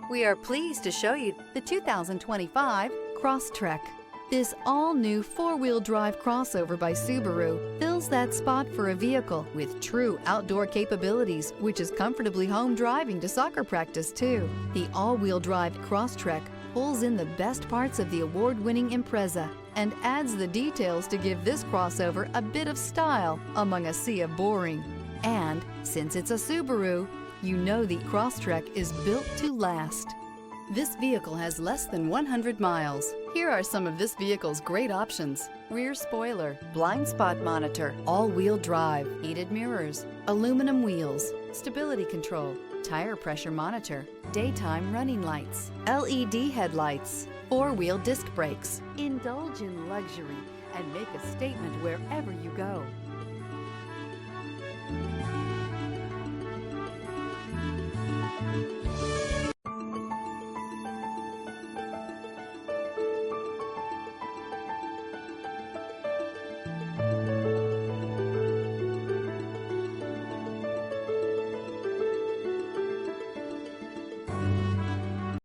We are pleased to show you the 2025 Crosstrek. This all-new four-wheel drive crossover by Subaru fills that spot for a vehicle with true outdoor capabilities, which is comfortably home driving to soccer practice too. The all-wheel drive Crosstrek pulls in the best parts of the award-winning Impreza and adds the details to give this crossover a bit of style among a sea of boring. And since it's a Subaru, you know the Crosstrek is built to last. This vehicle has less than 100 miles. Here are some of this vehicle's great options: rear spoiler, blind spot monitor, all-wheel drive, heated mirrors, aluminum wheels, stability control, tire pressure monitor, daytime running lights, LED headlights, four-wheel disc brakes. Indulge in luxury and make a statement wherever you go.